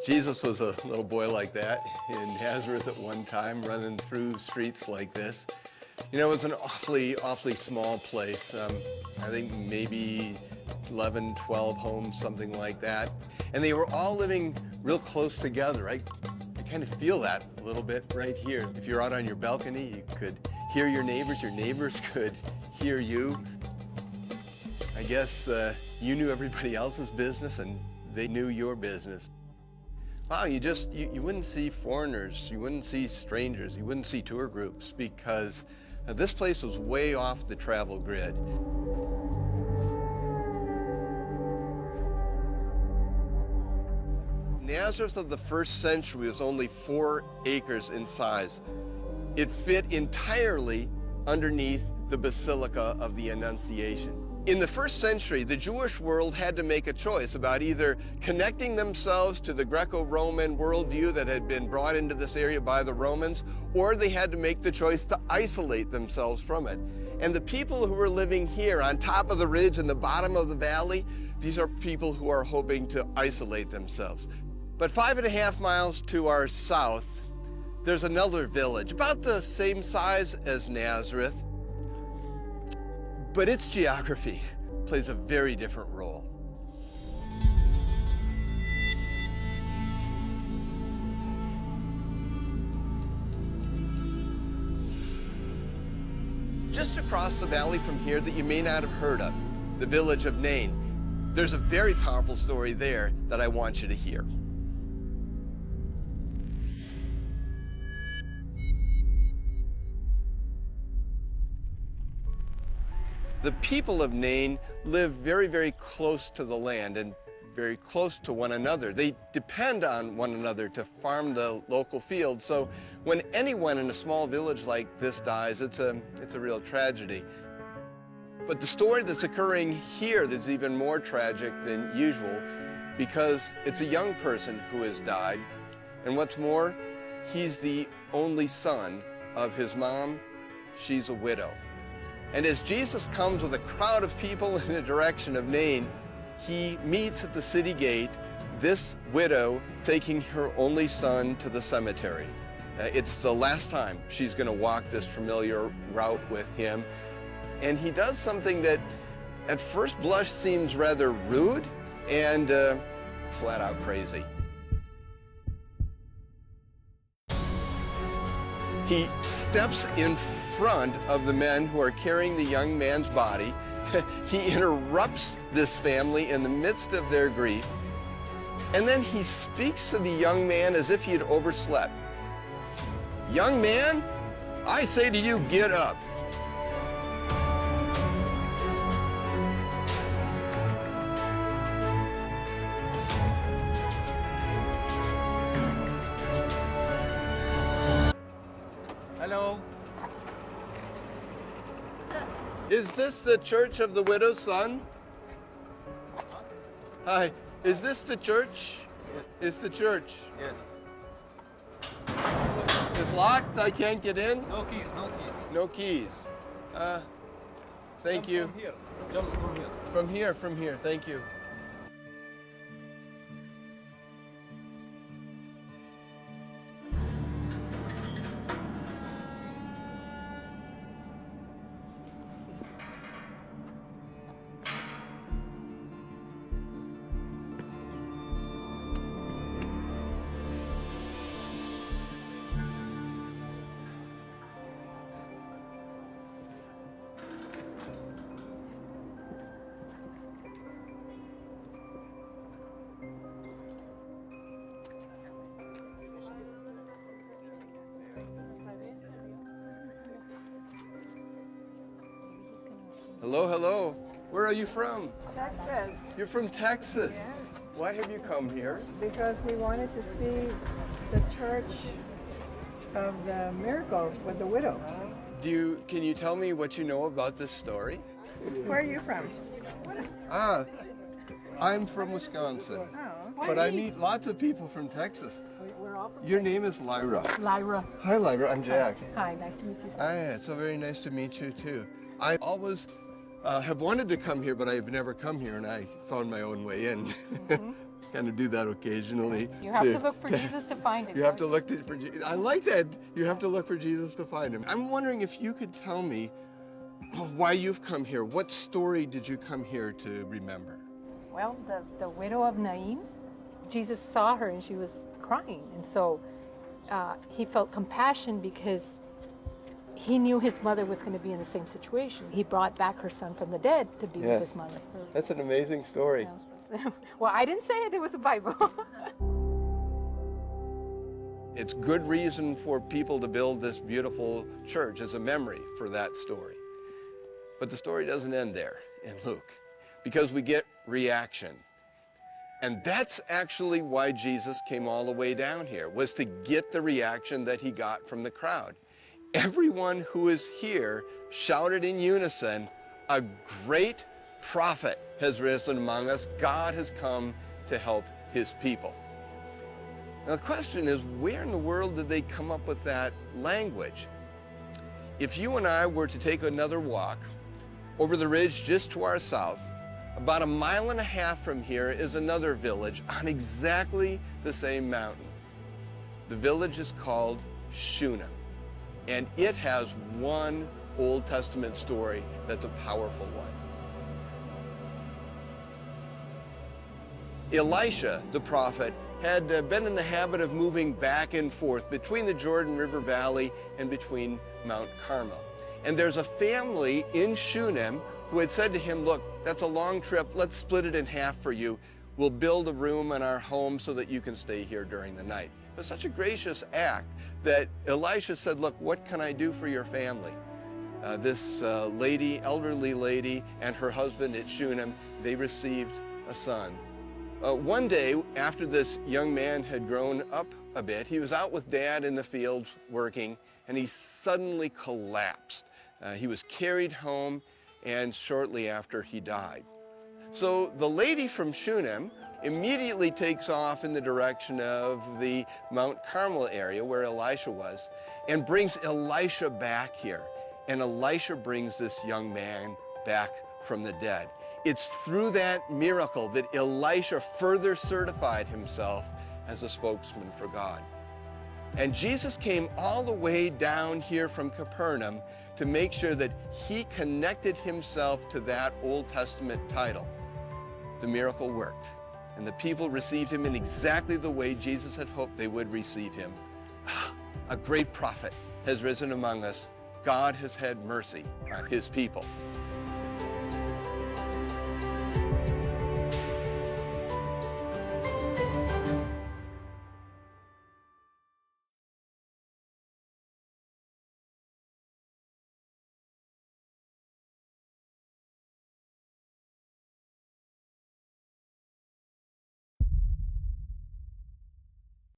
Jesus was a little boy like that in Nazareth at one time, running through streets like this. You know, it was an awfully small place. I think maybe 11, 12 homes, something like that. And they were all living real close together. I kind of feel that a little bit right here. If you're out on your balcony, you could hear your neighbors could hear you. I guess you knew everybody else's business and they knew your business. Wow, you wouldn't see foreigners, you wouldn't see strangers, you wouldn't see tour groups because this place was way off the travel grid. Nazareth of the first century was only 4 acres in size. It fit entirely underneath the Basilica of the Annunciation. In the first century, the Jewish world had to make a choice about either connecting themselves to the Greco-Roman worldview that had been brought into this area by the Romans, or they had to make the choice to isolate themselves from it. And the people who were living here on top of the ridge in the bottom of the valley, these are people who are hoping to isolate themselves. But 5.5 miles to our south, there's another village, about the same size as Nazareth, but its geography plays a very different role. Just across the valley from here that you may not have heard of, the village of Nain, there's a very powerful story there that I want you to hear. The people of Nain live very close to the land and very close to one another. They depend on one another to farm the local fields. So when anyone in a small village like this dies, it's a real tragedy. But the story that's occurring here is even more tragic than usual because it's a young person who has died. And what's more, he's the only son of his mom. She's a widow. And as Jesus comes with a crowd of people in the direction of Nain, he meets at the city gate this widow taking her only son to the cemetery. It's the last time she's going to walk this familiar route with him. And he does something that at first blush seems rather rude and flat out crazy. He steps in front of the men who are carrying the young man's body. He interrupts this family in the midst of their grief. And then he speaks to the young man as if he had overslept. Young man, I say to you, get up. Hello. Is this the church of the widow's son? Hi, is this the church? Yes. It's the church. Yes. It's locked, I can't get in? No keys, no keys. No keys. Thank you. From here. Just from here. From here, thank you. Hello, hello. Where are you from? Texas. You're from Texas. Yes. Why have you come here? Because we wanted to see the church of the miracle with the widow. Can you tell me what you know about this story? Where are you from? I'm from Wisconsin, Oh. but I meet lots of people from Texas. Your name is Lyra. Lyra. Hi, Lyra. I'm Jack. Hi, nice to meet you. Hi, it's so very nice to meet you too. I always have wanted to come here, but I've never come here, and I found my own way in. kind of do that occasionally. You have to look for Jesus to find him. You have to look for Jesus. I like that. You have to look for Jesus to find him. I'm wondering if you could tell me why you've come here. What story did you come here to remember? Well, the widow of Nain, Jesus saw her and she was crying. And so he felt compassion because he knew his mother was going to be in the same situation. He brought back her son from the dead to be with his mother. That's an amazing story. Well, I didn't say it. It was the Bible. It's good reason for people to build this beautiful church as a memory for that story. But the story doesn't end there in Luke, because we get reaction. And that's actually why Jesus came all the way down here, was to get the reaction that he got from the crowd. Everyone who is here shouted in unison, "A great prophet has risen among us. God has come to help his people." Now the question is, where in the world did they come up with that language? If you and I were to take another walk over the ridge just to our south, about 1.5 miles from here is another village on exactly the same mountain. The village is called Shunem, and it has one Old Testament story that's a powerful one. Elisha, the prophet, had been in the habit of moving back and forth between the Jordan River Valley and between Mount Carmel. And there's a family in Shunem who had said to him, "Look, that's a long trip. Let's split it in half for you. We'll build a room in our home so that you can stay here during the night." It was such a gracious act that Elisha said, "Look, what can I do for your family?" This elderly lady, and her husband at Shunem, they received a son. One day, after this young man had grown up a bit, he was out with Dad in the fields working, and he suddenly collapsed. He was carried home, and shortly after, he died. So the lady from Shunem immediately takes off in the direction of the Mount Carmel area where Elisha was, and brings Elisha back here. And Elisha brings this young man back from the dead. It's through that miracle that Elisha further certified himself as a spokesman for God. And Jesus came all the way down here from Capernaum to make sure that he connected himself to that Old Testament title. The miracle worked, and the people received him in exactly the way Jesus had hoped they would receive him. A great prophet has risen among us. God has had mercy on his people.